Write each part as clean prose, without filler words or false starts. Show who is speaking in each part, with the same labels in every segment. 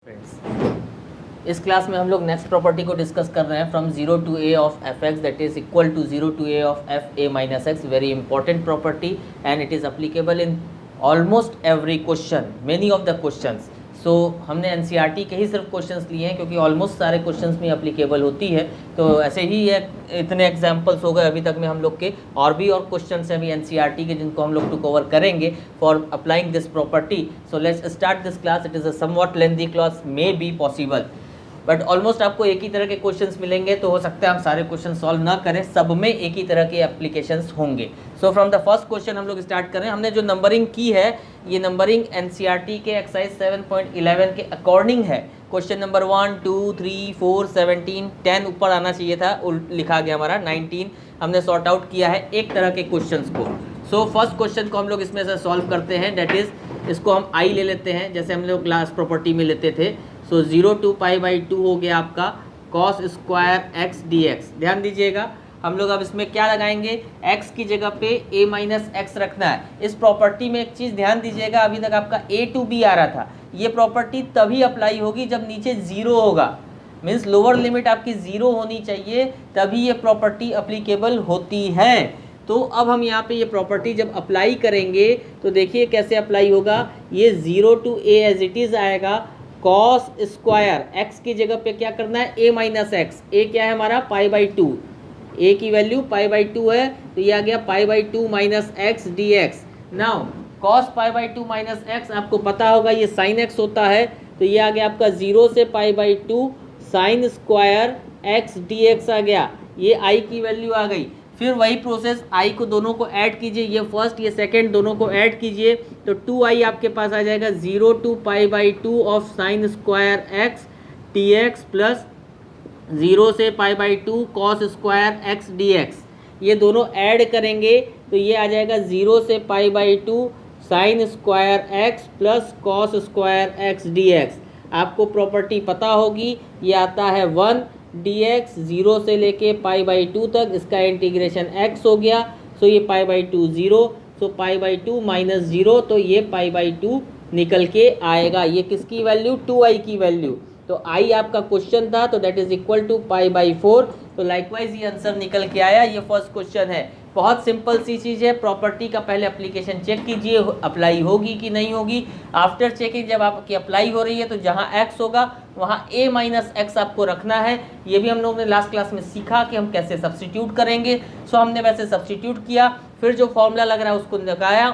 Speaker 1: Friends, इस class में हम लोग नेक्स्ट प्रॉपर्टी को डिस्कस कर रहे हैं from 0 to a of F X that is equal to 0 to a of F a minus X. Very important property and it is applicable in almost every question, many of the questions. So हमने NCERT के ही सिर्फ questions लिए हैं क्योंकि almost सारे questions में applicable होती है. तो ऐसे ही ये इतने एग्जांपल्स हो गए अभी तक में हम लोग के, और भी और क्वेश्चंस हैं अभी एनसीईआरटी के जिनको हम लोग टू कवर करेंगे for applying this property. So let's start this class. It is a somewhat lengthy class, may be possible, but almost आपको एक ही तरह के क्वेश्चंस मिलेंगे. तो हो सकता है हम सारे क्वेश्चन सॉल्व ना करें, सब में एक ही तरह के एप्लीकेशंस होंगे. So from the first question हम लोग स्टार्ट करें. हमने जो नंबरिंग की है ये नंबरिंग एनसीईआरटी के एक्सरसाइज 7.11 के अकॉर्डिंग है. क्वेश्चन नंबर 1, 2, 3, 4, 17, 10 ऊपर आना चाहिए था, लिखा गया हमारा 19. हमने सॉर्ट आउट किया है एक तरह के क्वेश्चंस को. सो फर्स्ट क्वेश्चन को हम लोग इसमें से सॉल्व करते हैं. डेट इज़ इसको हम आई ले लेते हैं जैसे हम लोग क्लास प्रॉपर्टी में लेते थे. सो 0 टू पाई बाई 2 हो गया आपका cos square X D x. ध्यान दीजिएगा, हम लोग अब इसमें क्या लगाएंगे, x की जगह पे a माइनस एक्स रखना है. इस प्रॉपर्टी में एक चीज़ ध्यान दीजिएगा, अभी तक आपका a टू b आ रहा था. ये प्रॉपर्टी तभी अप्लाई होगी जब नीचे 0 होगा, मीन्स लोअर लिमिट आपकी 0 होनी चाहिए, तभी ये प्रॉपर्टी अप्लीकेबल होती है. तो अब हम यहाँ पे ये प्रॉपर्टी जब अप्लाई करेंगे तो देखिए कैसे अप्लाई होगा. ये 0 to a as it is आएगा कॉस स्क्वायर x की जगह पे क्या करना है, a माइनस एक्स. a क्या है हमारा पाई बाई 2, a की वैल्यू पाई बाई 2 है, तो ये आ गया पाई by 2 minus x D x. Now cos pi by 2 minus x आपको पता होगा ये साइन एक्स होता है, तो ये आ गया आपका 0 से pi by 2 sine square X D X आ गया. ये i की वैल्यू आ गई. फिर वही प्रोसेस i को दोनों को ऐड कीजिए, ये फर्स्ट ये सेकंड दोनों को ऐड कीजिए, तो 2i आपके पास आ जाएगा 0 to pi by 2 of sine square X D X plus 0 से pi by 2 cos square X D X. ये दोनों ऐड करेंगे तो ये आ जाएगा 0 से pi by 2 sine square x plus cos square X D x. आपको प्रॉपर्टी पता होगी, ये आता है 1 डी एक्स 0 से लेके पाई बाई 2 तक, इसका इंटीग्रेशन x हो गया. सो ये पाई by 2 0, so pi by 2 minus 0, तो ये पाई बाई 2 निकल के आएगा. ये किसकी वैल्यू, 2i की वैल्यू. तो i आपका क्वेश्चन था, तो that is equal to pi by 4. तो लाइकवाइज ये आंसर निकल के आया. ये फर्स्ट क्वेश्चन है. बहुत सिंपल सी चीज़ है. प्रॉपर्टी का पहले एप्लीकेशन चेक कीजिए अप्लाई होगी कि नहीं होगी. आफ्टर चेकिंग जब आपकी अप्लाई हो रही है तो जहाँ x होगा वहाँ a माइनस एक्स आपको रखना है. ये भी हम लोगों ने लास्ट क्लास में सीखा कि हम कैसे सब्स्टिट्यूट करेंगे. सो हमने वैसे सब्स्टिट्यूट किया, फिर जो फॉर्मूला लग रहा है उसको लगाया,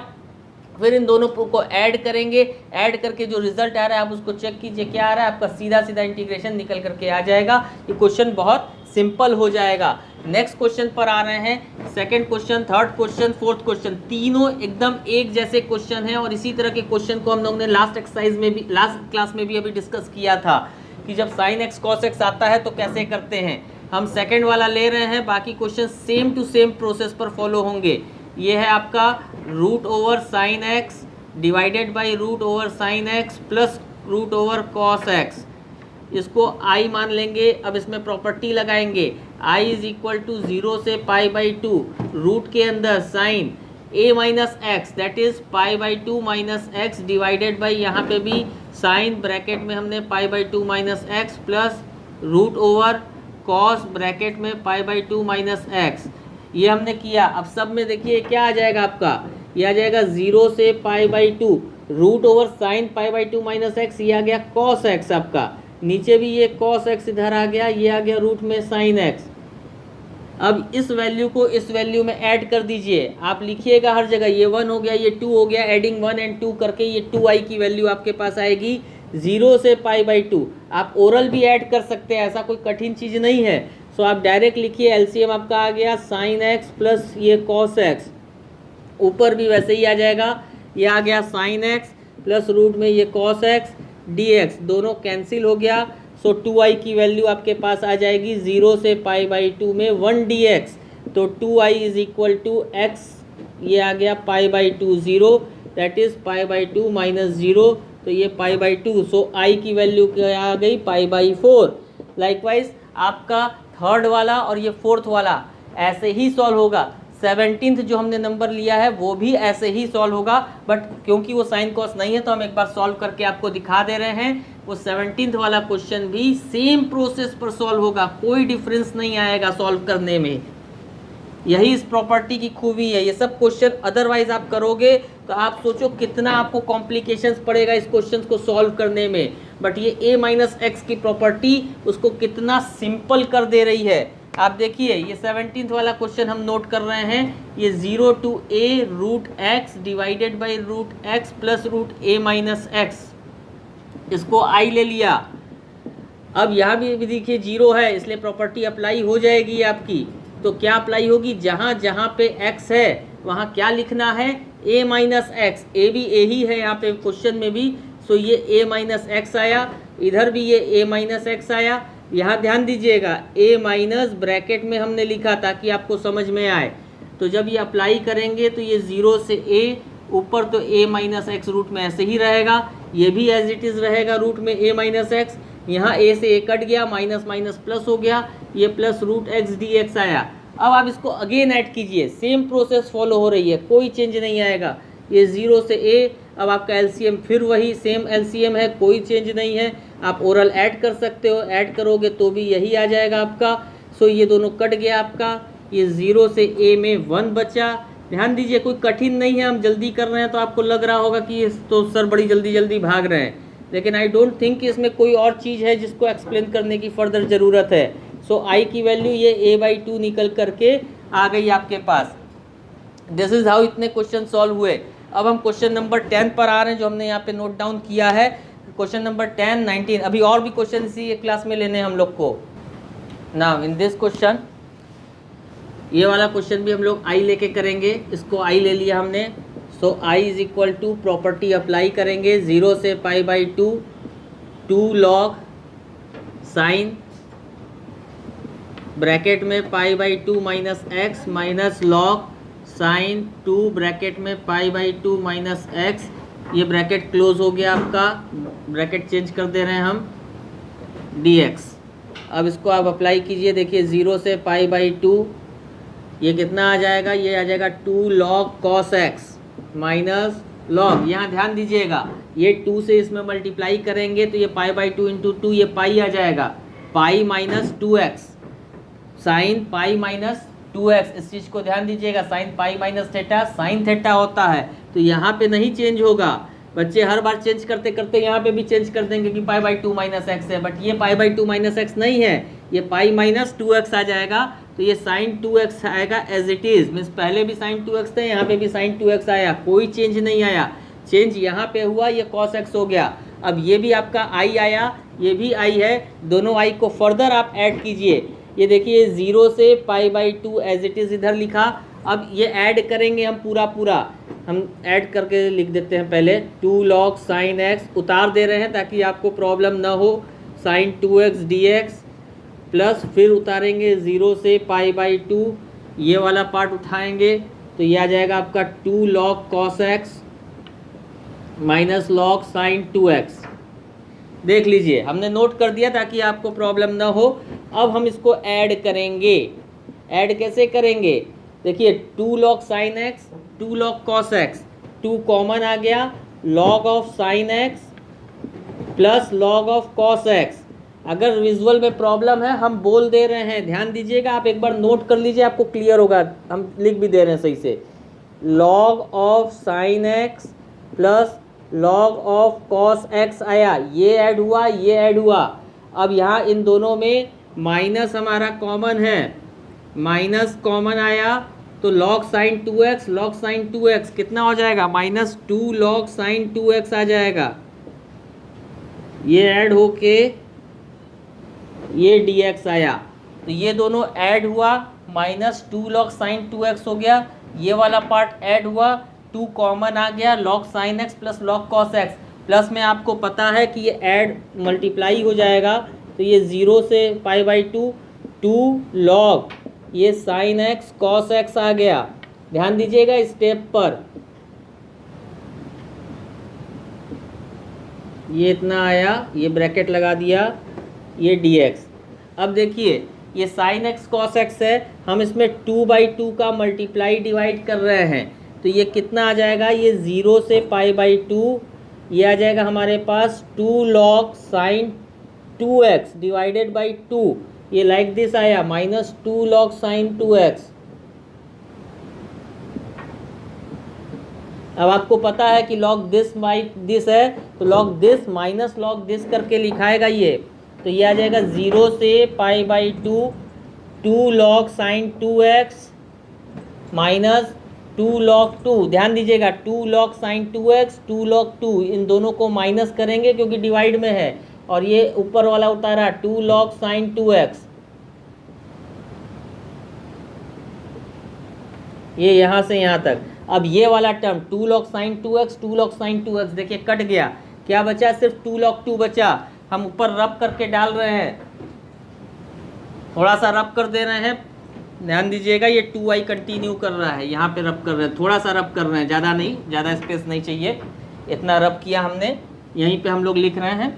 Speaker 1: फिर इन दोनों को ऐड करेंगे. ऐड करके जो रिजल्ट आ रहा है आप उसको चेक कीजिए क्या आ रहा है. आपका सीधा सीधा इंटीग्रेशन निकल करके आ जाएगा. ये क्वेश्चन बहुत सिंपल हो जाएगा. नेक्स्ट क्वेश्चन पर आ रहे हैं. Second question, third question, fourth question, तीनों एकदम एक जैसे क्वेश्चन हैं. और इसी तरह के क्वेश्चन को हम लोग ने लास्ट एक्सरसाइज में भी, लास्ट क्लास में भी अभी डिस्कस किया था कि जब साइन एक्स कॉस एक्स आता है तो कैसे करते हैं. हम सेकेंड वाला ले रहे हैं, बाकी question same to same process पर फॉलो होंगे. ये है आपका root over sine X divided by root over sine X plus root over cos X. इसको i मान लेंगे. अब इसमें प्रॉपर्टी लगाएंगे. i इज इक्वल टू 0 से पाई बाई 2 रूट के अंदर sine a minus X that is pi by 2 minus X divided by यहाँ पे भी साइन ब्रैकेट में हमने pi by 2 minus X plus root over cos bracket में पाई बाई 2 माइनस एक्स. ये हमने किया. अब सब में देखिए क्या आ जाएगा आपका, ये आ जाएगा 0 से pi by 2 root over sine pi by 2 minus X, ये आ गया कॉस एक्स आपका. नीचे भी ये cos x इधर आ गया, ये आ गया रूट में sin x. अब इस वैल्यू को इस वैल्यू में ऐड कर दीजिए. आप लिखिएगा हर जगह, ये 1 हो गया, ये 2 हो गया, एडिंग 1 एंड 2 करके ये 2i की वैल्यू आपके पास आएगी 0 से पाई बाई 2. आप ओरल भी ऐड कर सकते हैं, ऐसा कोई कठिन चीज़ नहीं है. सो आप डायरेक्ट लिखिए, एलसीएम आपका आ गया sin x प्लस ये cos x. ऊपर भी वैसे ही आ जाएगा, ये आ गया sin x प्लस रूट में ये cos x dx, दोनों कैंसिल हो गया. सो 2i की वैल्यू आपके पास आ जाएगी 0 से पाई बाई 2 में 1 dx. तो 2i is equal to x, ये आ गया पाई by 2 0, that is pi by 2 minus 0, तो ये पाई बाई 2. सो i की वैल्यू क्या आ गई, पाई बाई 4. लाइकवाइज आपका थर्ड वाला और ये फोर्थ वाला ऐसे ही सॉल्व होगा. 17th जो हमने नंबर लिया है वो भी ऐसे ही सॉल्व होगा, बट क्योंकि वो साइन कॉस नहीं है तो हम एक बार सॉल्व करके आपको दिखा दे रहे हैं. वो 17th वाला क्वेश्चन भी सेम प्रोसेस पर सॉल्व होगा, कोई डिफरेंस नहीं आएगा सॉल्व करने में। यही इस प्रॉपर्टी की खूबी है। ये सब क्वेश्चन अदरवाइज आप करोगे तो आप सोचो कितना आपको कॉम्प्लिकेशंस पड़ेगा इस क्वेश्चन को सॉल्व करने में, बट ये a माइनस एक्स की प्रॉपर्टी उसको कितना सिंपल कर दे रही है। आप देखिए ये 17th वाला क्वेश्चन हम नोट कर रहे हैं, ये 0 to a root X divided by root X plus root a minus X, इसको i ले लिया। अब यहाँ भी देखिए 0 है, इसलिए प्रॉपर्टी अप्लाई हो जाएगी आपकी। तो क्या अप्लाई होगी, जहाँ जहाँ पे x है वहाँ क्या लिखना है, a माइनस एक्स। ए भी a ही है यहाँ पे क्वेश्चन में भी, सो ये a माइनस एक्स आया, इधर भी ये a माइनस एक्स आया। यहाँ ध्यान दीजिएगा a माइनस ब्रैकेट में हमने लिखा ताकि आपको समझ में आए। तो जब ये अप्लाई करेंगे तो ये 0 से a, ऊपर तो a माइनस एक्स रूट में ऐसे ही रहेगा, ये भी एज इट इज़ रहेगा रूट में a माइनस एक्स। यहाँ a से a कट गया, माइनस माइनस प्लस हो गया, ये plus root X D X आया। अब आप इसको अगेन ऐड कीजिए, सेम प्रोसेस फॉलो हो रही है, कोई चेंज नहीं आएगा। ये 0 से a, अब आपका एलसीएम फिर वही सेम एलसीएम है, कोई चेंज नहीं है। आप ओरल ऐड कर सकते हो, ऐड करोगे तो भी यही आ जाएगा आपका। सो ये दोनों कट गया आपका, ये 0 से a में 1 बचा। ध्यान दीजिए कोई कठिन नहीं है, हम जल्दी कर रहे हैं तो आपको लग रहा होगा कि तो सर बड़ी जल्दी जल्दी भाग रहे हैं, लेकिन आई डोंट थिंक कि इसमें कोई और चीज़ है जिसको एक्सप्लेन करने की फर्दर ज़रूरत है। सो आई की वैल्यू ये a/2 निकल करके आ गई आपके पास। दिस इज़ हाउ इतने क्वेश्चन सॉल्व हुए। अब हम क्वेश्चन नंबर 10 पर आ रहे हैं जो हमने यहाँ पे नोट डाउन किया है। क्वेश्चन नंबर 10, 19, अभी और भी क्वेश्चन इसी क्लास में लेने हैं हम लोग को। नाउ इन दिस क्वेश्चन, ये वाला क्वेश्चन भी हम लोग आई लेके करेंगे, इसको आई ले लिया हमने। So I is equal to property apply करेंगे, 0 से π/2 2 log साइन ब्रैकेट में π/2 minus X minus log sine 2 bracket में π/2 माइनस एक्स। ये ब्रैकेट क्लोज हो गया आपका, ब्रैकेट चेंज कर दे रहे हैं हम, dx। अब इसको आप अप्लाई कीजिए, देखिए 0 से π/2 ये कितना आ जाएगा, ये आ जाएगा 2 log cos x minus log, यहाँ ध्यान दीजिएगा ये 2 से इसमें मल्टीप्लाई करेंगे तो ये π/2 इंटू 2, ये पाई आ जाएगा, pi minus 2x sign pi minus 2x। इस चीज़ को ध्यान दीजिएगा, sign pi minus theta sine theta होता है, तो यहाँ पे नहीं चेंज होगा। बच्चे हर बार चेंज करते करते यहाँ पे भी चेंज कर देंगे कि π/2 माइनस एक्स है, बट ये π/2 माइनस एक्स नहीं है, ये पाई माइनस 2x आ जाएगा। तो ये साइन 2x आएगा एज इट इज़, मीन्स पहले भी साइन 2x थे, यहाँ पे भी साइन 2x आया, कोई चेंज नहीं आया। चेंज यहाँ पे हुआ, ये cos x हो गया। अब ये भी आपका i आया, ये भी i है, दोनों i को फर्दर आप ऐड कीजिए। ये देखिए 0 से π/2 एज इट इज़ इधर लिखा। अब ये ऐड करेंगे हम पूरा हम ऐड करके लिख देते हैं पहले, 2 log साइन x उतार दे रहे हैं ताकि आपको प्रॉब्लम ना हो, साइन 2x dx प्लस फिर उतारेंगे 0 से π/2, ये वाला पार्ट उठाएंगे तो ये आ जाएगा आपका 2 log cos x minus log sign 2x। देख लीजिए हमने नोट कर दिया ताकि आपको प्रॉब्लम ना हो। अब हम इसको ऐड करेंगे, ऐड कैसे करेंगे, देखिए 2 log sine x 2 log cos x, 2 common आ गया, log of sine x plus log of cos x। अगर विजुअल में प्रॉब्लम है हम बोल दे रहे हैं, ध्यान दीजिएगा, आप एक बार नोट कर लीजिए, आपको क्लियर होगा, हम लिख भी दे रहे हैं सही से। log of sine x plus log of cos x आया, ये ऐड हुआ, ये ऐड हुआ। अब यहाँ इन दोनों में माइनस हमारा कॉमन है, माइनस कॉमन आया तो log sign 2x, log sign 2x कितना हो जाएगा, माइनस 2 log साइन 2x आ जाएगा। ये ऐड होके ये dx आया, तो ये दोनों ऐड हुआ, माइनस 2 log साइन 2x हो गया, ये वाला पार्ट ऐड हुआ, 2 कॉमन आ गया, log sine x plus log cos x। Plus में आपको पता है कि ये ऐड मल्टीप्लाई हो जाएगा, तो ये 0 से π/2 2 log ये साइन x cos x आ गया। ध्यान दीजिएगा स्टेप पर, ये इतना आया, ये ब्रैकेट लगा दिया, ये dx। अब देखिए ये साइन x cos x है, हम इसमें 2/2 का मल्टीप्लाई डिवाइड कर रहे हैं, तो ये कितना आ जाएगा, ये 0 से π/2 ये आ जाएगा हमारे पास 2 log sin 2x divided by 2, ये लाइक दिस आया माइनस 2 log sin 2x। अब आपको पता है कि log दिस बाई दिस है, तो log this minus log this करके लिखाएगा ये, तो ये आ जाएगा 0 से pi by 2 log sin 2x minus 2 log 2, ध्यान दीजिएगा 2 log sin 2x 2 log 2, इन दोनों को माइनस करेंगे क्योंकि डिवाइड में है, और ये ऊपर वाला उतारा 2 log sin 2x, ये यहाँ से यहाँ तक। अब ये वाला term 2 log sin 2x 2 log sin 2x देखिए कट गया, क्या बचा, सिर्फ 2 log 2 बचा। हम ऊपर रब करके डाल रहे हैं, थोड़ा सा रब कर दे रहे हैं, ध्यान दीजिएगा ये 2i कंटिन्यू कर रहा है, यहाँ पे रब कर रहे हैं, थोड़ा सा रब कर रहे हैं, ज़्यादा नहीं, ज़्यादा स्पेस नहीं चाहिए, इतना रब किया हमने, यहीं पे हम लोग लिख रहे हैं।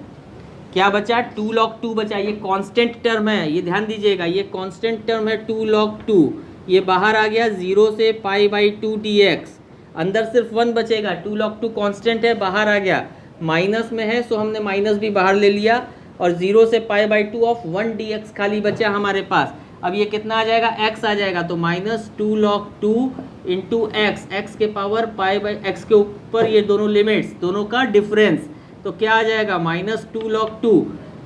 Speaker 1: क्या बचा, 2 log 2 बचा, ये कांस्टेंट टर्म है, ये ध्यान दीजिएगा ये कांस्टेंट टर्म है 2 log 2, ये बाहर आ गया 0 से पाई बाई 2 dx, अंदर सिर्फ 1 बचेगा, 2 log 2 कांस्टेंट है, बाहर आ गया, माइनस में है सो हमने माइनस भी बाहर ले लिया, और 0 से पाई बाई 2 ऑफ 1 dx खाली बचा हमारे पास। अब ये कितना आ जाएगा, x आ जाएगा, तो minus 2 log 2 into x, x के पावर पाई बाई एक्स के ऊपर ये दोनों लिमिट्स, दोनों का डिफरेंस, तो क्या आ जाएगा माइनस 2 log 2,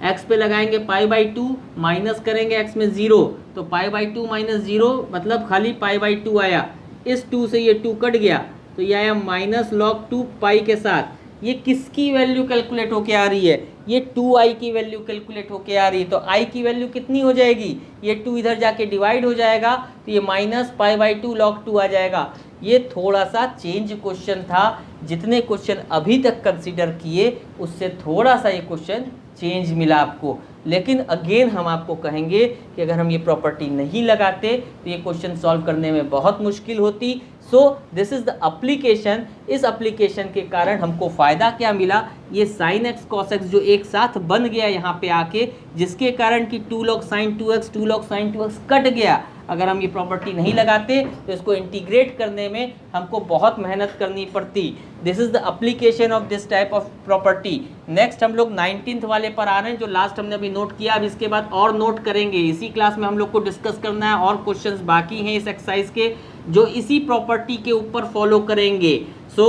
Speaker 1: एक्स पे लगाएंगे पाई बाई 2, माइनस करेंगे एक्स में 0, तो पाई बाई 2 माइनस 0 मतलब खाली पाई बाई 2 आया, इस 2 से ये 2 कट गया, तो ये आया माइनस log 2 पाई के साथ। ये किसकी वैल्यू कैलकुलेट होके आ रही है, ये 2i की वैल्यू कैलकुलेट होके आ रही है, तो i की वैल्यू कितनी हो जाएगी, ये 2 इधर जाके डिवाइड हो जाएगा, तो ये माइनस पाई बाई 2 log 2 आ जाएगा। ये थोड़ा सा चेंज क्वेश्चन था, जितने क्वेश्चन अभी तक कंसीडर किए उससे थोड़ा सा ये क्वेश्चन चेंज मिला आपको, लेकिन अगेन हम आपको कहेंगे कि अगर हम ये प्रॉपर्टी नहीं लगाते तो ये क्वेश्चन सॉल्व करने में बहुत मुश्किल होती। So this is the application, इस एप्लीकेशन के कारण हमको फ़ायदा क्या मिला, ये sin x cos x जो एक साथ बन गया यहाँ पे आके, जिसके कारण कि 2 log sin 2x 2 log sin 2x cut गया। अगर हम ये प्रॉपर्टी नहीं लगाते तो इसको इंटीग्रेट करने में हमको बहुत मेहनत करनी पड़ती। This is the application of this type of property. Next हम लोग 19th वाले पर आ रहे हैं, जो लास्ट हमने अभी नोट किया, अब इसके बाद और नोट करेंगे, इसी क्लास में हम लोग को डिस्कस करना है, और क्वेश्चंस बाकी हैं इस एक्सरसाइज के जो इसी प्रॉपर्टी के ऊपर फॉलो करेंगे। सो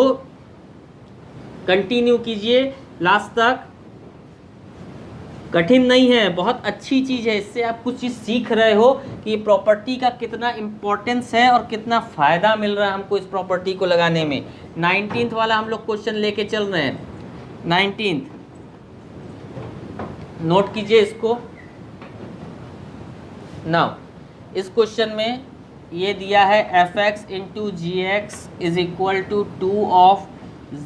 Speaker 1: कंटिन्यू कीजिए लास्ट तक, कठिन नहीं है, बहुत अच्छी चीज़ है, इससे आप कुछ चीज़ सीख रहे हो कि प्रॉपर्टी का कितना इम्पोर्टेंस है और कितना फ़ायदा मिल रहा है हमको इस प्रॉपर्टी को लगाने में। 19th वाला हम लोग क्वेश्चन लेके चल रहे हैं, 19th नोट कीजिए इसको। नाउ इस क्वेश्चन में ये दिया है F X into G X is equal to 2 of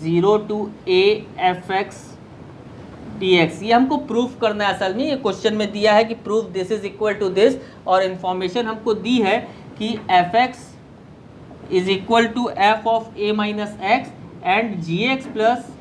Speaker 1: 0 to a F X dx, ये हमको प्रूफ करना है। असल में ये क्वेश्चन में दिया है कि proof this is equal to this, और इन्फॉर्मेशन हमको दी है कि F X is equal to F of A minus X and G X plus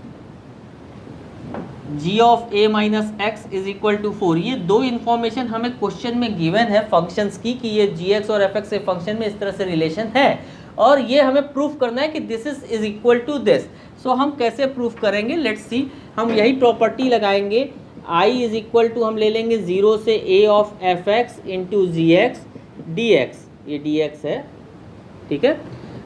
Speaker 1: G of A minus X is equal to 4। ये दो इन्फॉर्मेशन हमें क्वेश्चन में given है फंक्शंस की, कि ये जी एक्स और एफ एक्स के फंक्शन में इस तरह से रिलेशन है, और ये हमें प्रूफ करना है कि this is equal to this. So हम कैसे प्रूफ करेंगे, लेट्स सी। हम यही प्रॉपर्टी लगाएंगे, i इज इक्वल टू हम ले लेंगे 0 से a of F X into G X D X, ये डी एक्स है, ठीक है।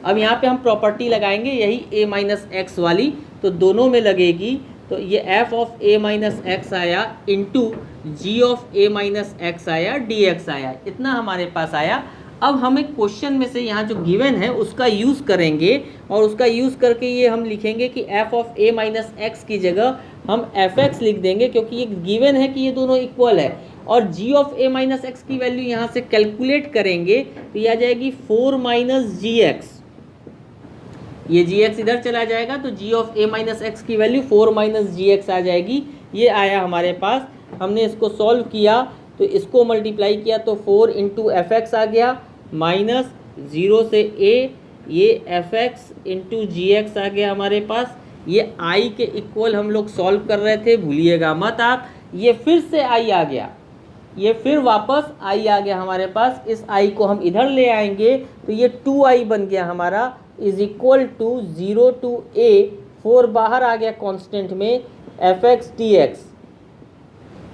Speaker 1: अब यहाँ पे हम प्रॉपर्टी लगाएंगे यही a माइनस एक्स वाली, तो दोनों में लगेगी, तो ये f of a minus X आया into G of a minus X आया डी एक्स आया, इतना हमारे पास आया। अब हमें क्वेश्चन में से यहाँ जो गिवन है उसका यूज़ करेंगे, और उसका यूज़ करके ये हम लिखेंगे कि f of a minus x की जगह हम एफ एक्स लिख देंगे, क्योंकि ये गिवन है कि ये दोनों इक्वल है, और g of a minus x की वैल्यू यहाँ से कैलकुलेट करेंगे तो ये आ जाएगी 4 माइनस जी एक्स, ये जी एक्स इधर चला जाएगा, तो g of a minus x की वैल्यू 4 माइनस जी एक्स आ जाएगी। ये आया हमारे पास, हमने इसको सॉल्व किया तो इसको मल्टीप्लाई किया तो 4 इंटू एफ एक्स आ गया, माइनस 0 से a, ये F X into G x आ गया हमारे पास। ये i के इक्वल हम लोग सॉल्व कर रहे थे, भूलिएगा मत आप, ये फिर से i आ गया, ये फिर वापस i आ गया हमारे पास। इस i को हम इधर ले आएंगे तो ये 2i बन गया हमारा, is equal to 0 to a 4 बाहर आ गया कांस्टेंट में एफ एक्स डी एक्स।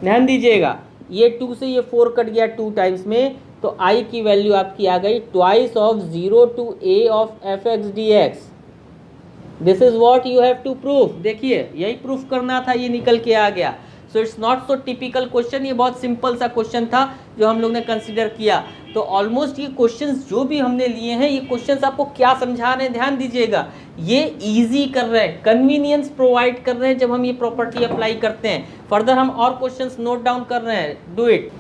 Speaker 1: ध्यान दीजिएगा, ये 2 से ये 4 कट गया 2 टाइम्स में, तो आई की वैल्यू आपकी आ गई twice of 0 to a of F X D X. This is what you have to proof. देखिए यही प्रूफ करना था, ये निकल के आ गया। So it's not so typical question, ये बहुत सिंपल सा क्वेश्चन था जो हम लोग ने कंसिडर किया। तो ऑलमोस्ट ये क्वेश्चंस जो भी हमने लिए हैं, ये क्वेश्चंस आपको क्या समझा रहे हैं, ध्यान दीजिएगा, ये इजी कर रहे हैं, कन्वीनियंस प्रोवाइड कर रहे हैं जब हम ये प्रॉपर्टी अप्लाई करते हैं। फर्दर हम और क्वेश्चंस नोट डाउन कर रहे हैं, डू इट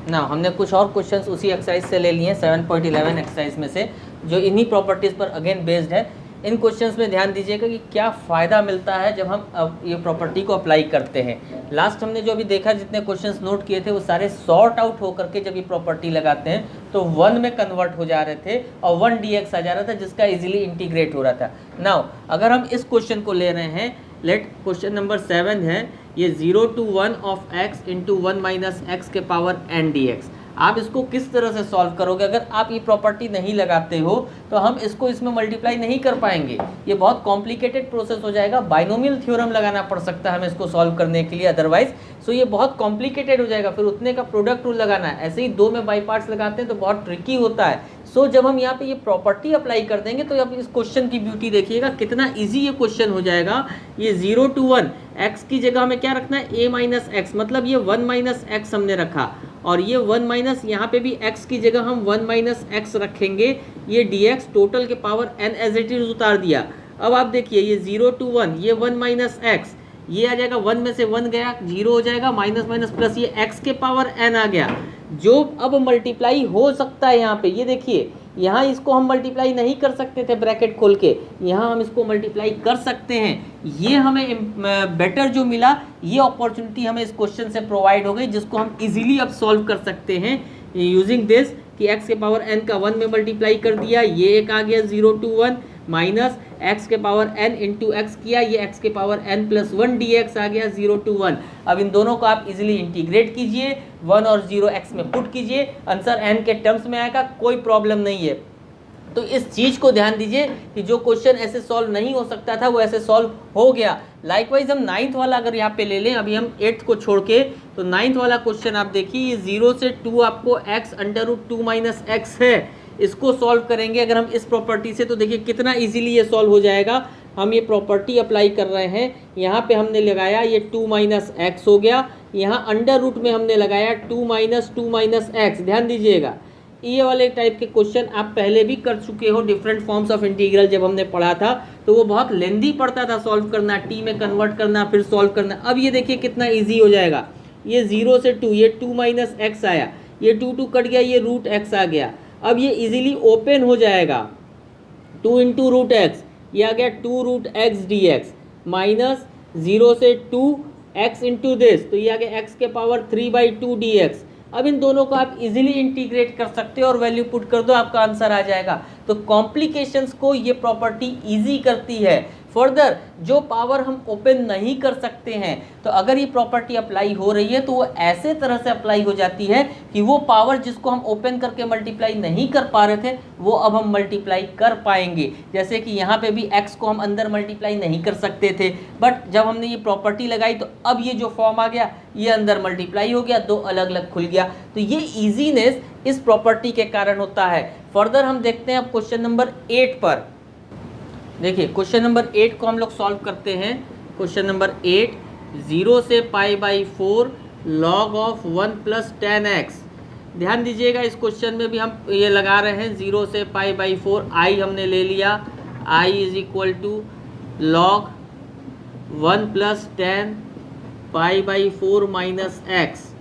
Speaker 1: ना। हमने कुछ और क्वेश्चंस उसी एक्सरसाइज से ले लिए हैं, 7.11 एक्सरसाइज में से, जो इन्हीं प्रॉपर्टीज़ पर अगेन बेस्ड है। इन क्वेश्चंस में ध्यान दीजिएगा कि क्या फ़ायदा मिलता है जब हम ये प्रॉपर्टी को अप्लाई करते हैं। लास्ट हमने जो अभी देखा, जितने क्वेश्चंस नोट किए थे, वो सारे सॉर्ट आउट होकर के जब ये प्रॉपर्टी लगाते हैं तो 1 में कन्वर्ट हो जा रहे थे और 1 dx आ जा रहा था, जिसका इजीली इंटीग्रेट हो रहा था। नाउ अगर हम इस क्वेश्चन को ले रहे हैं, लेट क्वेश्चन नंबर 7 है, ये 0 to 1 of x into 1 minus x के पावर n dx। आप इसको किस तरह से सॉल्व करोगे? अगर आप ये प्रॉपर्टी नहीं लगाते हो तो हम इसको इसमें मल्टीप्लाई नहीं कर पाएंगे, ये बहुत कॉम्प्लिकेटेड प्रोसेस हो जाएगा। बाइनोमियल थ्योरम लगाना पड़ सकता है हमें इसको सॉल्व करने के लिए, अदरवाइज सो ये बहुत कॉम्प्लिकेटेड हो जाएगा। फिर उतने का प्रोडक्ट रूल लगाना है, ऐसे ही 2 में बाई पार्ट्स लगाते हैं तो बहुत ट्रिकी होता है। सो जब हम यहाँ पे ये प्रॉपर्टी अप्लाई कर देंगे तो अब इस क्वेश्चन की ब्यूटी देखिएगा, कितना ईजी ये क्वेश्चन हो जाएगा। ये 0 to 1 x की जगह हमें क्या रखना है, a माइनस एक्स, मतलब ये 1 माइनस एक्स हमने रखा, और ये 1 माइनस, यहाँ पे भी x की जगह हम 1 माइनस एक्स रखेंगे, ये dx टोटल के power n as it is उतार दिया। अब आप देखिए ये 0 to 1, ये 1 माइनस एक्स, ये आ जाएगा 1 में से 1 गया, 0 हो जाएगा, माइनस माइनस प्लस, ये x के पावर n आ गया, जो अब मल्टीप्लाई हो सकता है यहाँ पे। ये देखिए यहाँ इसको हम मल्टीप्लाई नहीं कर सकते थे ब्रैकेट खोल के, यहाँ हम इसको मल्टीप्लाई कर सकते हैं। ये हमें बेटर जो मिला, ये अपॉर्चुनिटी हमें इस क्वेश्चन से प्रोवाइड हो गई, जिसको हम इजीली अब सॉल्व कर सकते हैं यूजिंग दिस कि x के पावर n का 1 में मल्टीप्लाई कर दिया, ये एक आ गया 0 to 1 माइनस x के पावर n इंटू एक्स किया, ये x के पावर n प्लस 1 dx आ गया 0 to 1। अब इन दोनों को आप इजीली इंटीग्रेट कीजिए, 1 और 0 x में पुट कीजिए, आंसर n के टर्म्स में आएगा, कोई प्रॉब्लम नहीं है। तो इस चीज़ को ध्यान दीजिए कि जो क्वेश्चन ऐसे सॉल्व नहीं हो सकता था वो ऐसे सॉल्व हो गया। लाइकवाइज हम 9th वाला अगर यहाँ पे ले लें, अभी हम 8th को छोड़ के, तो 9th वाला क्वेश्चन आप देखिए, ये 0 से 2 आपको x under root 2 minus X है, इसको सॉल्व करेंगे अगर हम इस प्रॉपर्टी से, तो देखिए कितना इजीली ये सॉल्व हो जाएगा। हम ये प्रॉपर्टी अप्लाई कर रहे हैं, यहाँ पे हमने लगाया ये 2 माइनस एक्स हो गया, यहाँ अंडर रूट में हमने लगाया 2 माइनस एक्स। ध्यान दीजिएगा, ये वाले टाइप के क्वेश्चन आप पहले भी कर चुके हो, डिफरेंट फॉर्म्स ऑफ इंटीग्रल जब हमने पढ़ा था, तो वो बहुत लेंदी पड़ता था सॉल्व करना, टी में कन्वर्ट करना, फिर सॉल्व करना। अब ये देखिए कितना ईजी हो जाएगा, ये 0 से 2, ये 2 माइनस एक्स आया, ये 2 कट गया, ये रूट एक्स आ गया। अब ये इजीली ओपन हो जाएगा, 2 इंटू रूट एक्स, ये आ गया 2 root X D X, minus 0 से 2 एक्स इंटू दिस, तो ये आ गया एक्स के पावर 3/2 डी एक्स। अब इन दोनों को आप इजीली इंटीग्रेट कर सकते हो और वैल्यू पुट कर दो, आपका आंसर आ जाएगा। तो कॉम्प्लिकेशंस को ये प्रॉपर्टी इजी करती है। फर्दर जो पावर हम ओपन नहीं कर सकते हैं, तो अगर ये प्रॉपर्टी अप्लाई हो रही है तो वो ऐसे तरह से अप्लाई हो जाती है कि वो पावर जिसको हम ओपन करके मल्टीप्लाई नहीं कर पा रहे थे, वो अब हम मल्टीप्लाई कर पाएंगे। जैसे कि यहाँ पे भी x को हम अंदर मल्टीप्लाई नहीं कर सकते थे, बट जब हमने ये प्रॉपर्टी लगाई तो अब ये जो फॉर्म आ गया, ये अंदर मल्टीप्लाई हो गया, 2 अलग अलग खुल गया। तो ये ईजीनेस इस प्रॉपर्टी के कारण होता है। फर्दर हम देखते हैं अब क्वेश्चन नंबर 8 पर। देखिए क्वेश्चन नंबर 8 को हम लोग सॉल्व करते हैं। क्वेश्चन नंबर 8, 0 से π/4 log ऑफ 1 प्लस 10x। ध्यान दीजिएगा, इस क्वेश्चन में भी हम ये लगा रहे हैं 0 से π/4, i हमने ले लिया, i is equal to log 1 plus 10 π/4 minus X.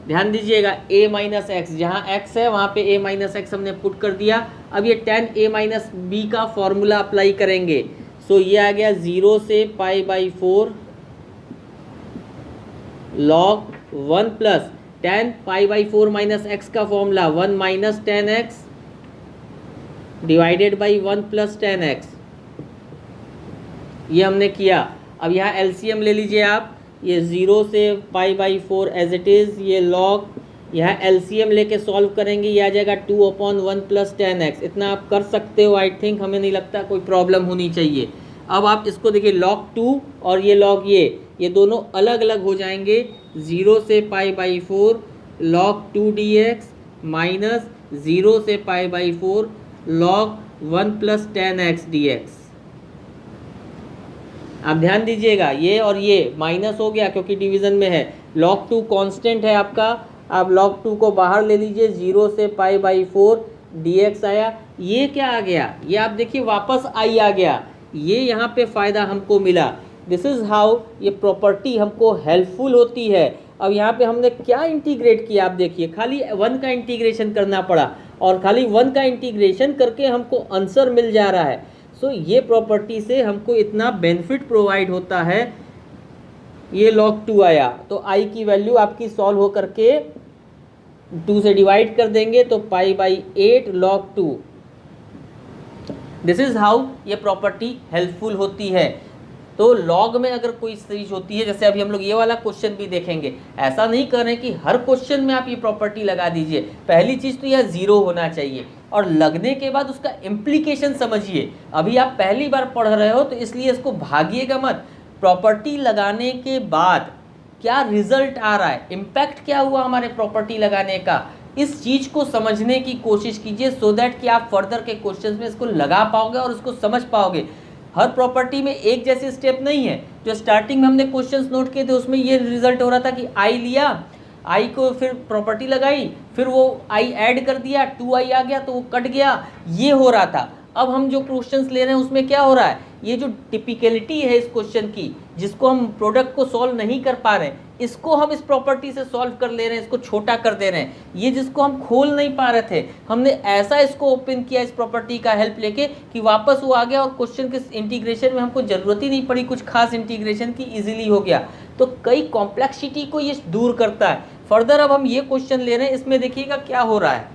Speaker 1: ध्यान दीजिएगा, a माइनस एक्स, जहाँ x है वहाँ पे a माइनस एक्स हमने पुट कर दिया। अब ये 10a माइनस b का फॉर्मूला अप्लाई करेंगे। सो ये आ गया 0 से π/4 log 1 प्लस 10 π/4 माइनस एक्स का formula 1 minus 10x divided by 1 plus 10x। ये हमने किया। अब यहाँ एलसीएम ले लीजिए आप, ये 0 से π/4 एज इट इज़, ये लॉग, यहाँ एलसीएम लेके सॉल्व करेंगे, ये आ जाएगा 2/1 प्लस 10x। इतना आप कर सकते हो, आई थिंक, हमें नहीं लगता कोई प्रॉब्लम होनी चाहिए। अब आप इसको देखिए log 2 और ये log ये दोनों अलग अलग हो जाएंगे, 0 से pi by 4 log 2 dx minus 0 से pi by 4 log 1 plus 10x dx। आप ध्यान दीजिएगा, ये और ये माइनस हो गया क्योंकि डिवीजन में है। log 2 कांस्टेंट है आपका, आप log 2 को बाहर ले लीजिए, 0 से पाई बाई 4 dx आया। ये क्या आ गया, ये आप देखिए वापस आई आ गया, ये यहाँ पे फ़ायदा हमको मिला। दिस इज़ हाउ ये प्रॉपर्टी हमको हेल्पफुल होती है। अब यहाँ पे हमने क्या इंटीग्रेट किया, आप देखिए खाली 1 का इंटीग्रेशन करना पड़ा और खाली 1 का इंटीग्रेशन करके हमको आंसर मिल जा रहा है। सो ये प्रॉपर्टी से हमको इतना बेनिफिट प्रोवाइड होता है। ये log 2 आया तो i की वैल्यू आपकी सॉल्व हो करके 2 से डिवाइड कर देंगे तो pi by 8 log 2। This is how ये प्रॉपर्टी हेल्पफुल होती है। तो लॉग में अगर कोई चीज होती है, जैसे अभी हम लोग ये वाला क्वेश्चन भी देखेंगे, ऐसा नहीं कर रहे कि हर क्वेश्चन में आप ये प्रॉपर्टी लगा दीजिए। पहली चीज तो यह 0 होना चाहिए और लगने के बाद उसका इम्प्लीकेशन समझिए। अभी आप पहली बार पढ़ रहे हो तो इसलिए इसको भागिएगा मत। प्रॉपर्टी लगाने के बाद क्या रिजल्ट आ रहा है, इम्पैक्ट क्या हुआ हमारे प्रॉपर्टी लगाने का, इस चीज को समझने की कोशिश कीजिए, सो दैट कि आप फर्दर के क्वेश्चंस में इसको लगा पाओगे और इसको समझ पाओगे। हर प्रॉपर्टी में एक जैसे स्टेप नहीं है। जो स्टार्टिंग में हमने क्वेश्चंस नोट किए थे उसमें ये रिजल्ट हो रहा था कि आई लिया, आई को फिर प्रॉपर्टी लगाई, फिर वो आई ऐड कर दिया, 2i आ गया तो वो कट गया, ये हो रहा था। अब हम जो क्वेश्चंस ले रहे हैं उसमें क्या हो रहा है, ये जो टिपिकलिटी है इस क्वेश्चन की, जिसको हम प्रोडक्ट को सॉल्व नहीं कर पा रहे हैं, इसको हम इस प्रॉपर्टी से सॉल्व कर ले रहे हैं, इसको छोटा कर दे रहे हैं। ये जिसको हम खोल नहीं पा रहे थे, हमने ऐसा इसको ओपन किया इस प्रॉपर्टी का हेल्प लेके कि वापस वो आ गया और क्वेश्चन के इंटीग्रेशन में हमको जरूरत ही नहीं पड़ी कुछ खास इंटीग्रेशन की, इजीली हो गया। तो कई कॉम्प्लेक्सिटी को ये दूर करता है। फर्दर अब हम ये क्वेश्चन ले रहे हैं, इसमें देखिएगा क्या हो रहा है।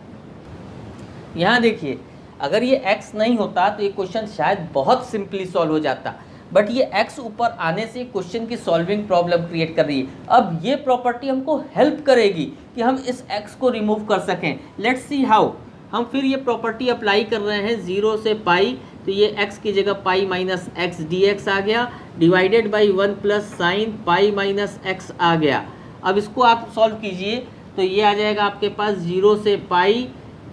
Speaker 1: यहाँ देखिए, अगर ये x नहीं होता तो ये क्वेश्चन शायद बहुत सिंपली सॉल्व हो जाता, बट ये x ऊपर आने से क्वेश्चन की सॉल्विंग प्रॉब्लम क्रिएट कर रही है। अब ये प्रॉपर्टी हमको हेल्प करेगी कि हम इस x को रिमूव कर सकें। Let's see how. हम फिर ये प्रॉपर्टी अप्लाई कर रहे हैं 0 से पाई, तो ये x की जगह पाई माइनस एक्स dx आ गया, divided by 1 plus sine pi minus X आ गया। अब इसको आप सॉल्व कीजिए तो ये आ जाएगा आपके पास 0 से pi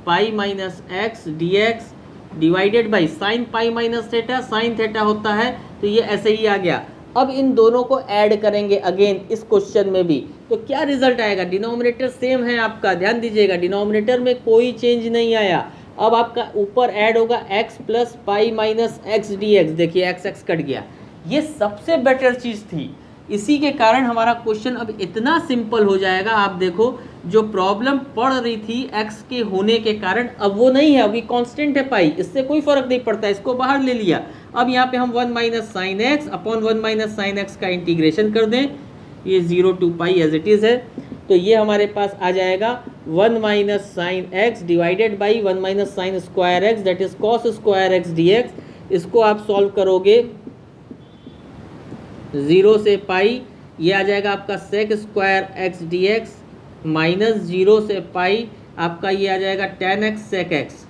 Speaker 1: pi minus X dx divided by sine pi minus theta, sine theta होता है तो ये ऐसे ही आ गया। अब इन दोनों को ऐड करेंगे अगेन इस क्वेश्चन में भी, तो क्या रिजल्ट आएगा, डिनोमिनेटर सेम है आपका, ध्यान दीजिएगा डिनोमिनेटर में कोई चेंज नहीं आया। अब आपका ऊपर ऐड होगा x plus pi minus X dx, देखिए x x कट गया। ये सबसे बेटर चीज़ थी, इसी के कारण हमारा क्वेश्चन अब इतना सिंपल हो जाएगा। आप देखो जो प्रॉब्लम पड़ रही थी x के होने के कारण अब वो नहीं है, अभी कांस्टेंट है पाई, इससे कोई फर्क नहीं पड़ता, इसको बाहर ले लिया। अब यहाँ पे हम 1 minus sine X upon 1 minus sine X का इंटीग्रेशन कर दें, ये 0 to pi as it is है, तो ये हमारे पास आ जाएगा 1 minus sine X divided by 1 minus sine square X that is cos square X dx। इसको आप सॉल्व करोगे 0 से पाई, ये आ जाएगा आपका sec square X dx minus 0 से पाई आपका ये आ जाएगा tan x सेक x।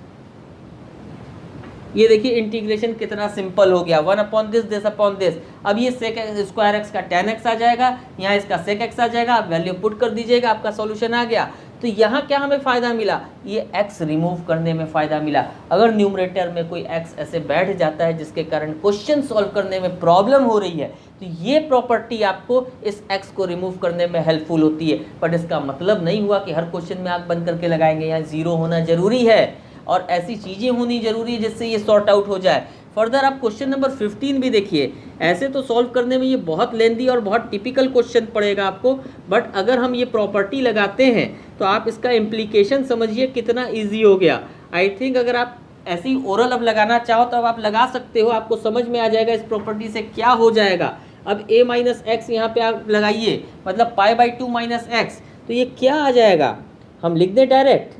Speaker 1: ये देखिए इंटीग्रेशन कितना सिंपल हो गया, 1 अपॉन दिस अपॉन दिस। अब ये सेक स्क्वायर एक्स का tan x आ जाएगा, यहाँ इसका सेक x आ जाएगा, आप वैल्यू पुट कर दीजिएगा, आपका सॉल्यूशन आ गया। तो यहाँ क्या हमें फ़ायदा मिला, ये x रिमूव करने में फ़ायदा मिला। अगर न्यूमरेटर में कोई x ऐसे बैठ जाता है जिसके कारण क्वेश्चन सॉल्व करने में प्रॉब्लम हो रही है, तो ये प्रॉपर्टी आपको इस x को रिमूव करने में हेल्पफुल होती है। बट इसका मतलब नहीं हुआ कि हर क्वेश्चन में आँख बंद करके लगाएंगे, यहाँ 0 होना ज़रूरी है और ऐसी चीज़ें होनी ज़रूरी है जिससे ये सॉर्ट आउट हो जाए। फर्दर आप क्वेश्चन नंबर 15 भी देखिए, ऐसे तो सॉल्व करने में ये बहुत लेंदी और बहुत टिपिकल क्वेश्चन पड़ेगा आपको, बट अगर हम ये प्रॉपर्टी लगाते हैं तो आप इसका इम्प्लीकेशन समझिए कितना ईजी हो गया। आई थिंक अगर आप ऐसी ओरल अब लगाना चाहो तो अब आप लगा सकते हो, आपको समझ में आ जाएगा इस प्रॉपर्टी से क्या हो जाएगा। अब a माइनस एक्स यहाँ पे आप लगाइए, मतलब पाई बाई 2 माइनस एक्स, तो ये क्या आ जाएगा, हम लिख दें direct,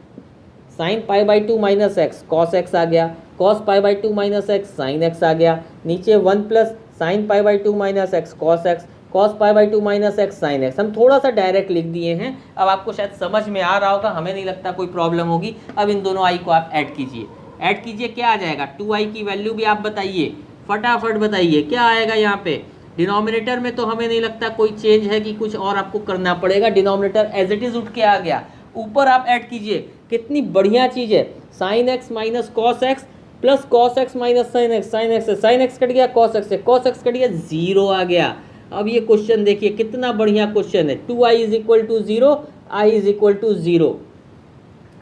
Speaker 1: sine pi by 2 minus X cos X आ गया, cos pi by 2 minus X sine X आ गया, नीचे 1 plus sine pi by 2 minus X cos X, cos pi by 2 minus X sine X. हम थोड़ा सा डायरेक्ट लिख दिए हैं, अब आपको शायद समझ में आ रहा होगा, हमें नहीं लगता कोई प्रॉब्लम होगी। अब इन दोनों आई को आप ऐड कीजिए, क्या आ जाएगा, 2i की वैल्यू भी आप बताइए, फटाफट बताइए क्या आएगा यहाँ पे। डिनोमिनेटर में तो हमें नहीं लगता कोई चेंज है कि कुछ और आपको करना पड़ेगा, डिनोमिनेटर एज इट इज उठ के आ गया। ऊपर आप ऐड कीजिए, कितनी बढ़िया चीज है, sine x minus cos x plus cos x minus sine x, sine x से साइन एक्स कट गया, कॉस एक्स से कॉस एक्स कट गया, जीरो आ गया। अब ये क्वेश्चन देखिए कितना बढ़िया क्वेश्चन है, 2i is equal to zero, I is equal to zero.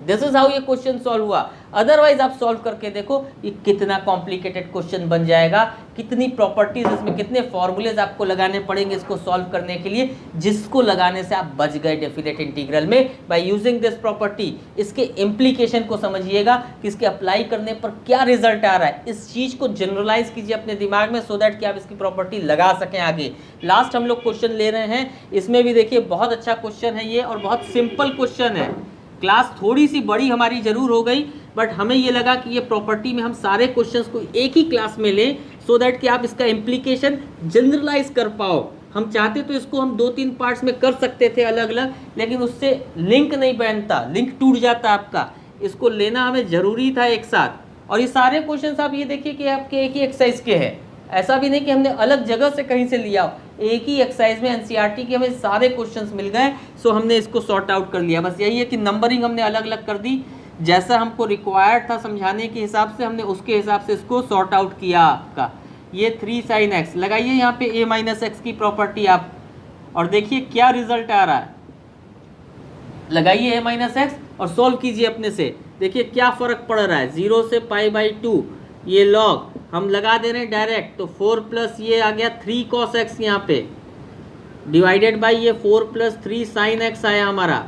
Speaker 1: This is how ये क्वेश्चन सॉल्व हुआ। अदरवाइज आप सॉल्व करके देखो ये कितना कॉम्प्लिकेटेड क्वेश्चन बन जाएगा, कितनी प्रॉपर्टीज इसमें, कितने फॉर्मूलेज आपको लगाने पड़ेंगे इसको सॉल्व करने के लिए, जिसको लगाने से आप बच गए डेफिनेट इंटीग्रल में बाय यूजिंग दिस प्रॉपर्टी। इसके इम्प्लीकेशन को समझिएगा कि इसके अप्लाई करने पर क्या रिजल्ट आ रहा है, इस चीज को जनरलाइज कीजिए अपने दिमाग में सो दैट कि आप इसकी प्रॉपर्टी लगा सकें आगे। लास्ट हम लोग क्वेश्चन ले रहे हैं, इसमें भी देखिए बहुत अच्छा क्वेश्चन है ये और बहुत सिंपल क्वेश्चन है। क्लास थोड़ी सी बड़ी हमारी जरूर हो गई, बट हमें ये लगा कि ये प्रॉपर्टी में हम सारे क्वेश्चंस को एक ही क्लास में लें सो दैट कि आप इसका इम्प्लीकेशन जनरलाइज कर पाओ। हम चाहते तो इसको हम 2-3 पार्ट्स में कर सकते थे अलग अलग, लेकिन उससे लिंक नहीं बनता, लिंक टूट जाता आपका। इसको लेना हमें जरूरी था एक साथ। और ये सारे क्वेश्चंस आप ये देखिए कि आपके एक ही एक्सरसाइज के हैं, ऐसा भी नहीं कि हमने अलग जगह से कहीं से लिया, एक ही एक्सरसाइज में एनसीईआरटी के हमें सारे क्वेश्चंस मिल गए। सो हमने इसको सॉर्ट आउट कर लिया। बस यही है कि नंबरिंग हमने अलग अलग कर दी, जैसा हमको रिक्वायर्ड था समझाने के हिसाब से हमने उसके हिसाब से इसको सॉर्ट आउट किया आपका। ये 3 sin x लगाइए यहाँ पे a माइनस एक्स की प्रॉपर्टी आप, और देखिए क्या रिजल्ट आ रहा है। लगाइए a माइनस एक्स और सोल्व कीजिए अपने से, देखिए क्या फर्क पड़ रहा है। 0 से π/2 ये लॉग हम लगा दे रहे हैं डायरेक्ट, तो 4 प्लस ये आ गया 3 cos x यहाँ पे, डिवाइडेड बाई ये 4 प्लस 3 sin x आया हमारा।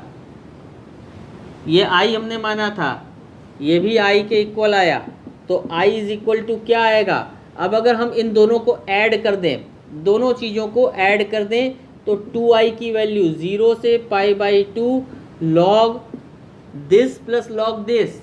Speaker 1: ये i हमने माना था, ये भी i के इक्वल आया, तो i इज इक्वल टू क्या आएगा। अब अगर हम इन दोनों को ऐड कर दें, दोनों चीज़ों को ऐड कर दें, तो 2i की वैल्यू 0 से π/2 log this plus log this,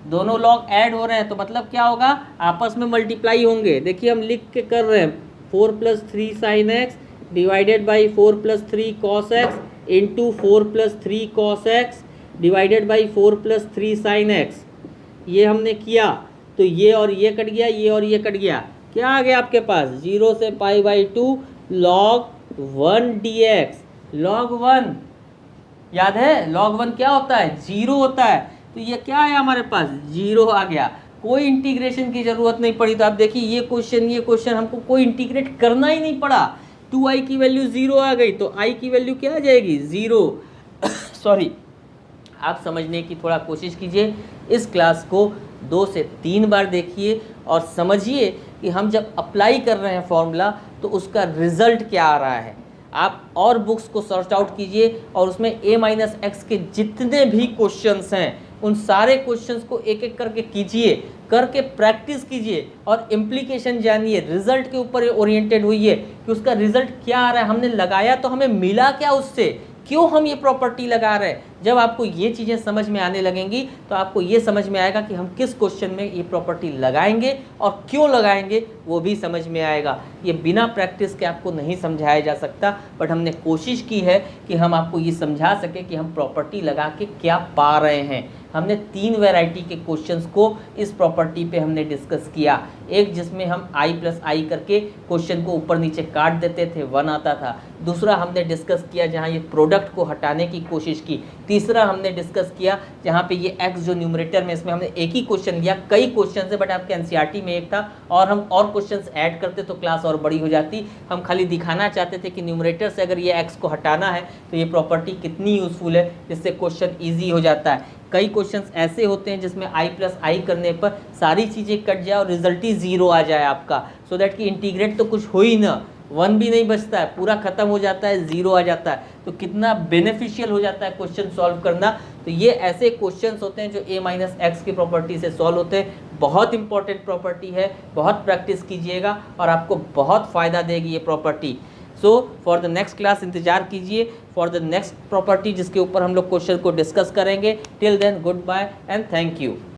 Speaker 1: दोनों लॉग ऐड हो रहे हैं तो मतलब क्या होगा, आपस में मल्टीप्लाई होंगे। देखिए हम लिख के कर रहे हैं, 4 plus 3 sin x divided by 4 plus 3 cos x into 4 plus 3 cos x divided by 4 plus 3 sin x। ये हमने किया तो ये और ये कट गया, ये और ये कट गया, क्या आ गया आपके पास 0 से π/2 log 1 dx। log 1 याद है, log 1 क्या होता है, 0 होता है, तो ये क्या है हमारे पास 0 आ गया, कोई इंटीग्रेशन की जरूरत नहीं पड़ी। तो आप देखिए ये क्वेश्चन हमको कोई इंटीग्रेट करना ही नहीं पड़ा, 2i की वैल्यू 0 आ गई, तो i की वैल्यू क्या आ जाएगी 0। सॉरी, आप समझने की थोड़ा कोशिश कीजिए, इस क्लास को 2 से 3 बार देखिए और समझिए कि हम जब अप्लाई कर रहे हैं फॉर्मूला तो उसका रिजल्ट क्या आ रहा है। आप और बुक्स को सर्च आउट कीजिए और उसमें a माइनस एक्स के जितने भी क्वेश्चंस हैं उन सारे क्वेश्चंस को एक एक करके कीजिए, करके प्रैक्टिस कीजिए और इम्प्लीकेशन जानिए, रिजल्ट के ऊपर ओरिएंटेड होइए कि उसका रिजल्ट क्या आ रहा है, हमने लगाया तो हमें मिला क्या उससे, क्यों हम ये प्रॉपर्टी लगा रहे हैं। जब आपको ये चीज़ें समझ में आने लगेंगी तो आपको ये समझ में आएगा कि हम किस क्वेश्चन में ये प्रॉपर्टी लगाएंगे और क्यों लगाएंगे, वो भी समझ में आएगा। ये बिना प्रैक्टिस के आपको नहीं समझाया जा सकता, बट हमने कोशिश की है कि हम आपको ये समझा सके कि हम प्रॉपर्टी लगा के क्या पा रहे हैं। हमने 3 वैरायटी के क्वेश्चंस को इस प्रॉपर्टी पे हमने डिस्कस किया। एक जिसमें हम i प्लस आई करके क्वेश्चन को ऊपर नीचे काट देते थे, 1 आता था। दूसरा हमने डिस्कस किया जहाँ ये प्रोडक्ट को हटाने की कोशिश की। तीसरा हमने डिस्कस किया जहाँ पे ये x जो न्यूमरेटर में, इसमें हमने एक ही क्वेश्चन लिया, कई क्वेश्चन है बट आपके एनसीईआरटी में एक था, और हम और क्वेश्चंस ऐड करते तो क्लास और बड़ी हो जाती। हम खाली दिखाना चाहते थे कि न्यूमरेटर से अगर ये x को हटाना है तो ये प्रॉपर्टी कितनी यूजफुल है, जिससे क्वेश्चन ईजी हो जाता है। कई क्वेश्चंस ऐसे होते हैं जिसमें i प्लस आई करने पर सारी चीज़ें कट जाए और रिजल्ट ही 0 आ जाए आपका, सो दैट कि इंटीग्रेट तो कुछ हो ही ना, 1 भी नहीं बचता है, पूरा खत्म हो जाता है, 0 आ जाता है। तो कितना बेनिफिशियल हो जाता है क्वेश्चन सॉल्व करना। तो ये ऐसे क्वेश्चंस होते हैं जो a माइनस एक्स की प्रॉपर्टी से सॉल्व होते हैं। बहुत इंपॉर्टेंट प्रॉपर्टी है, बहुत प्रैक्टिस कीजिएगा और आपको बहुत फ़ायदा देगी ये property. So for the next class इंतजार कीजिए फॉर द नेक्स्ट प्रॉपर्टी जिसके ऊपर हम लोग क्वेश्चन को डिस्कस करेंगे। Till then goodbye and thank you.